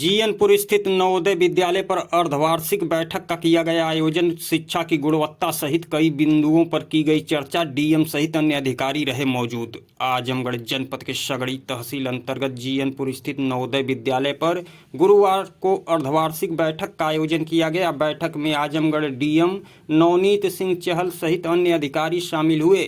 जीयनपुर स्थित नवोदय विद्यालय पर अर्धवार्षिक बैठक का किया गया आयोजन। शिक्षा की गुणवत्ता सहित कई बिंदुओं पर की गई चर्चा। डीएम सहित अन्य अधिकारी रहे मौजूद। आजमगढ़ जनपद के सगड़ी तहसील अंतर्गत जीयनपुर स्थित नवोदय विद्यालय पर गुरुवार को अर्धवार्षिक बैठक का आयोजन किया गया। बैठक में आजमगढ़ डीएम नवनीत सिंह चहल सहित अन्य अधिकारी शामिल हुए।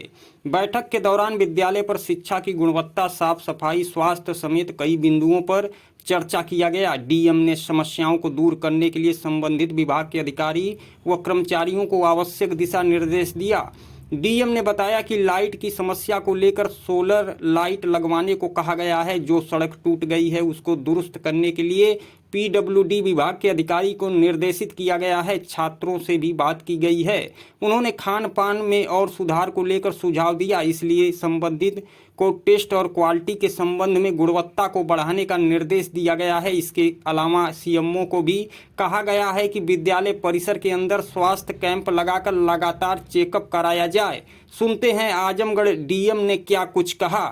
बैठक के दौरान विद्यालय पर शिक्षा की गुणवत्ता, साफ सफाई, स्वास्थ्य समेत कई बिंदुओं पर चर्चा किया गया। डीएम ने समस्याओं को दूर करने के लिए संबंधित विभाग के अधिकारी व कर्मचारियों को आवश्यक दिशा निर्देश दिया। डीएम ने बताया कि लाइट की समस्या को लेकर सोलर लाइट लगवाने को कहा गया है। जो सड़क टूट गई है उसको दुरुस्त करने के लिए पीडब्ल्यूडी विभाग के अधिकारी को निर्देशित किया गया है। छात्रों से भी बात की गई है। उन्होंने खान पान में और सुधार को लेकर सुझाव दिया, इसलिए संबंधित को टेस्ट और क्वालिटी के संबंध में गुणवत्ता को बढ़ाने का निर्देश दिया गया है। इसके अलावा सीएमओ को भी कहा गया है कि विद्यालय परिसर के अंदर स्वास्थ्य कैंप लगाकर लगातार चेकअप कराया जाए। सुनते हैं आजमगढ़ डीएम ने क्या कुछ कहा।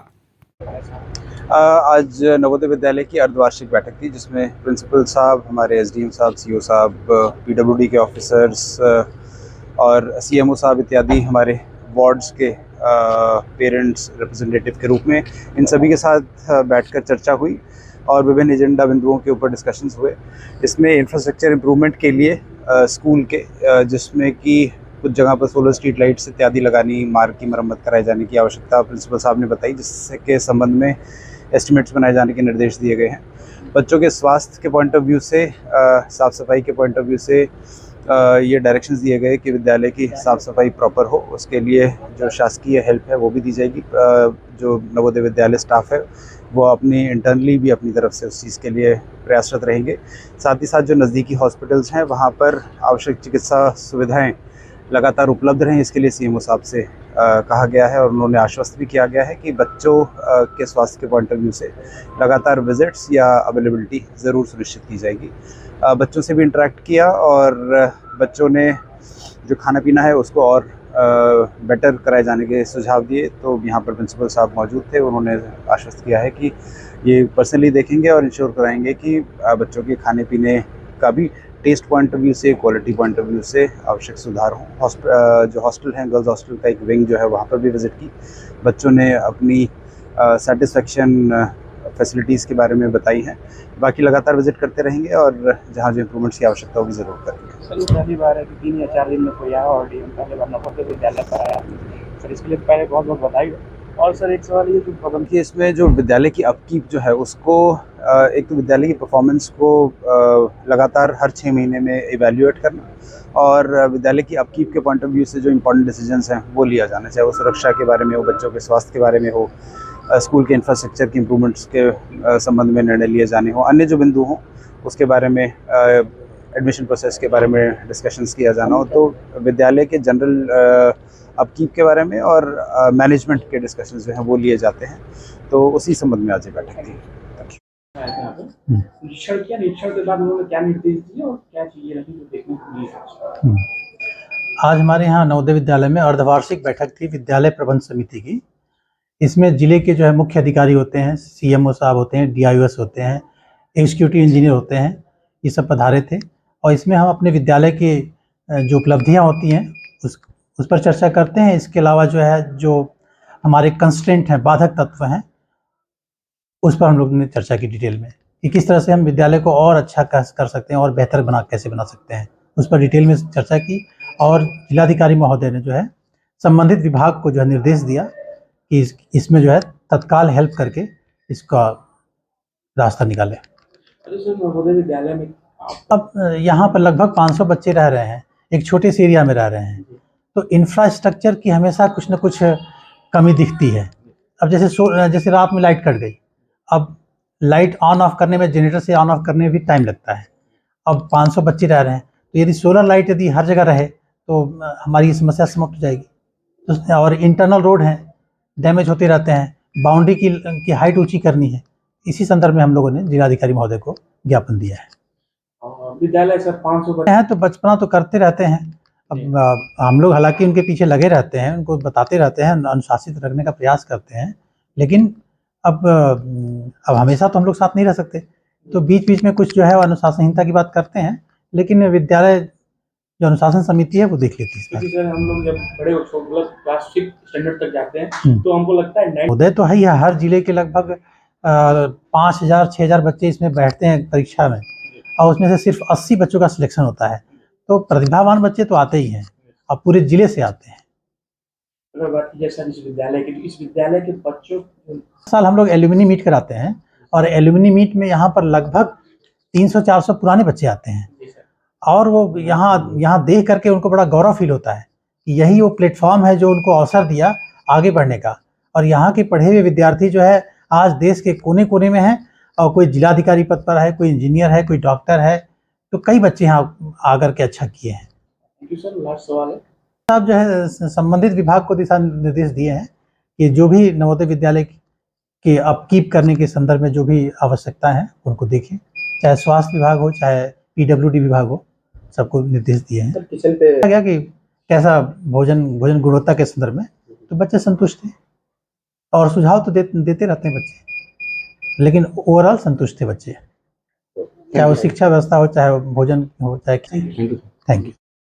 आज नवोदय विद्यालय की अर्धवार्षिक बैठक थी, जिसमें प्रिंसिपल साहब, हमारे एसडीएम साहब, सीओ साहब, पीडब्ल्यूडी के ऑफिसर्स और सीएमओ साहब इत्यादि हमारे वार्ड्स के पेरेंट्स रिप्रेजेंटेटिव के रूप में इन सभी के साथ बैठकर चर्चा हुई और विभिन्न एजेंडा बिंदुओं के ऊपर डिस्कशंस हुए। इसमें इंफ्रास्ट्रक्चर इम्प्रूवमेंट के लिए स्कूल के जिसमें कि कुछ जगह पर सोलर स्ट्रीट लाइट्स इत्यादि लगानी, मार्ग की मरम्मत कराए जाने की आवश्यकता प्रिंसिपल साहब ने बताई, जिसके संबंध में एस्टिमेट्स बनाए जाने के निर्देश दिए गए हैं। बच्चों के स्वास्थ्य के पॉइंट ऑफ व्यू से, साफ़ सफाई के पॉइंट ऑफ व्यू से ये डायरेक्शंस दिए गए कि विद्यालय की साफ़ सफाई प्रॉपर हो। उसके लिए जो शासकीय हेल्प है वो भी दी जाएगी। जो नवोदय विद्यालय स्टाफ है वो अपनी इंटरनली भी अपनी तरफ से उस चीज़ के लिए प्रयासरत रहेंगे। साथ ही साथ जो नज़दीकी हॉस्पिटल्स हैं वहाँ पर आवश्यक चिकित्सा सुविधाएँ लगातार उपलब्ध रहें, इसके लिए सीएमओ साहब से कहा गया है और उन्होंने आश्वस्त भी किया गया है कि बच्चों के स्वास्थ्य के पॉइंट ऑफ व्यू से लगातार विजिट्स या अवेलेबिलिटी ज़रूर सुनिश्चित की जाएगी। बच्चों से भी इंटरेक्ट किया और बच्चों ने जो खाना पीना है उसको और बेटर कराए जाने के सुझाव दिए। तो यहाँ पर प्रिंसिपल साहब मौजूद थे, उन्होंने आश्वस्त किया है कि ये पर्सनली देखेंगे और इंश्योर कराएंगे कि बच्चों के खाने पीने का भी टेस्ट पॉइंट ऑफ व्यू से, क्वालिटी पॉइंट ऑफ व्यू से आवश्यक सुधार हो। जो हॉस्टल हैं, गर्ल्स हॉस्टल का एक विंग जो है वहाँ पर भी विज़िट की। बच्चों ने अपनी सेटिस्फेक्शन फैसिलिटीज़ के बारे में बताई हैं। बाकी लगातार विज़िट करते रहेंगे और जहाँ जो इम्प्रूवमेंट्स की आवश्यकता होगी ज़रूर करेंगे। सर, पहली बार है कि 3 या 4 दिन में कोई आया और डीएम पहले बार नवोदय विद्यालय पर आया। सर, इसके लिए पहले बहुत बहुत बधाई। और सर एक सवाल ये कि इसमें जो विद्यालय की अपकीप जो है उसको एक तो विद्यालय की परफॉर्मेंस को लगातार हर 6 महीने में इवैल्यूएट करना और विद्यालय की अपकीप के पॉइंट ऑफ व्यू से जो इम्पोर्टेंट डिसीजंस हैं वो लिया जाना, चाहे वो सुरक्षा के बारे में हो, बच्चों के स्वास्थ्य के बारे में हो, स्कूल के इंफ्रास्ट्रक्चर की इम्प्रूवमेंट्स के संबंध में निर्णय लिए जाने हो, अन्य जो बिंदु हों उसके बारे में एडमिशन प्रोसेस के बारे में डिस्कशंस किया जाना हो। तो विद्यालय के जनरल अपकीप के बारे में और मैनेजमेंट के डिस्कशंस जो हैं वो लिए जाते हैं। तो उसी संबंध में आज बैठक थी। निरीक्षण के बाद उन्होंने क्या निर्देश दिए और क्या चीजें रही जो देखने को मिली? आज हमारे यहाँ नवोदय विद्यालय में अर्धवार्षिक बैठक थी विद्यालय प्रबंध समिति की। इसमें जिले के जो है मुख्य अधिकारी होते हैं, सीएमओ साहब होते हैं, डीआईओएस होते हैं, एग्जीक्यूटिव इंजीनियर होते हैं, ये सब पधारे थे। और इसमें हम अपने विद्यालय की जो उपलब्धियाँ होती हैं उस पर चर्चा करते हैं। इसके अलावा जो है जो हमारे कंस्ट्रेंट हैं, बाधक तत्व हैं, उस पर हम लोग ने चर्चा की डिटेल में कि किस तरह से हम विद्यालय को और अच्छा कर सकते हैं और बेहतर कैसे बना सकते हैं, उस पर डिटेल में चर्चा की। और जिलाधिकारी महोदय ने जो है संबंधित विभाग को जो है निर्देश दिया कि इसमें जो है तत्काल हेल्प करके इसका रास्ता निकाले। नवोदय विद्यालय में अब यहाँ पर लगभग 500 बच्चे रह रहे हैं, एक छोटे से एरिया में रह रहे हैं, तो इंफ्रास्ट्रक्चर की हमेशा कुछ न कुछ कमी दिखती है। अब जैसे रात में लाइट कट गई, अब लाइट ऑन ऑफ करने में, जनरेटर से ऑन ऑफ करने में भी टाइम लगता है। अब 500 बच्चे रह रहे हैं, तो यदि सोलर लाइट यदि हर जगह रहे तो हमारी समस्या समाप्त हो जाएगी। तो और इंटरनल रोड हैं, डैमेज होते रहते हैं, बाउंड्री की हाइट ऊँची करनी है। इसी संदर्भ में हम लोगों ने जिलाधिकारी महोदय को ज्ञापन दिया है। विद्यालय सर 500 बच्चे हैं तो बचपना तो करते रहते हैं। अब हम लोग हालांकि उनके पीछे लगे रहते हैं, उनको बताते रहते हैं, अनुशासित रखने का प्रयास करते हैं, लेकिन अब हमेशा तो हम लोग साथ नहीं रह सकते। तो बीच बीच में कुछ जो है वो अनुशासनहीनता की बात करते हैं, लेकिन विद्यालय जो अनुशासन समिति है वो देख लेती है इस बात क्योंकि सर हम लोग जब बड़े मतलब क्लास 6 स्टैंडर्ड तक जाते हैं हम्म। तो हमको लगता है को। उदय तो है ही है, हर जिले के लगभग 5,000-6,000 बच्चे इसमें बैठते हैं परीक्षा में, और उसमें से सिर्फ 80 बच्चों का सिलेक्शन होता है। तो प्रतिभावान बच्चे तो आते ही हैं और पूरे जिले से आते हैं। अगर बात की जाए सर इस विद्यालय की, तो इस विद्यालय के बच्चों इस साल हम लोग एल्यूमिनी मीट कराते हैं, और एल्यूमिनी मीट में यहाँ पर लगभग 300-400 पुराने बच्चे आते हैं, और वो यहाँ देख करके उनको बड़ा गौरव फील होता है कि यही वो प्लेटफॉर्म है जो उनको अवसर दिया आगे बढ़ने का। और यहाँ के पढ़े हुए विद्यार्थी जो है आज देश के कोने कोने में हैं, और कोई जिलाधिकारी पद पर है, कोई इंजीनियर है, कोई डॉक्टर है, तो कई बच्चे यहाँ आकर के अच्छा किए हैं। Thank you sir. लास्ट सवाल है, आप जो है संबंधित विभाग को दिशा निर्देश दिए हैं कि जो भी नवोदय विद्यालय के अपकीप करने के संदर्भ में जो भी आवश्यकता है उनको देखें, चाहे स्वास्थ्य विभाग हो चाहे PWD विभाग हो, सबको निर्देश दिए हैं। किचन पे गया कि कैसा भोजन गुणवत्ता के संदर्भ में, तो बच्चे संतुष्ट हैं, और सुझाव तो देते रहते हैं बच्चे, लेकिन ओवरऑल संतुष्ट थे बच्चे, चाहे वो शिक्षा व्यवस्था हो, चाहे वो भोजन हो, चाहे। Thank you.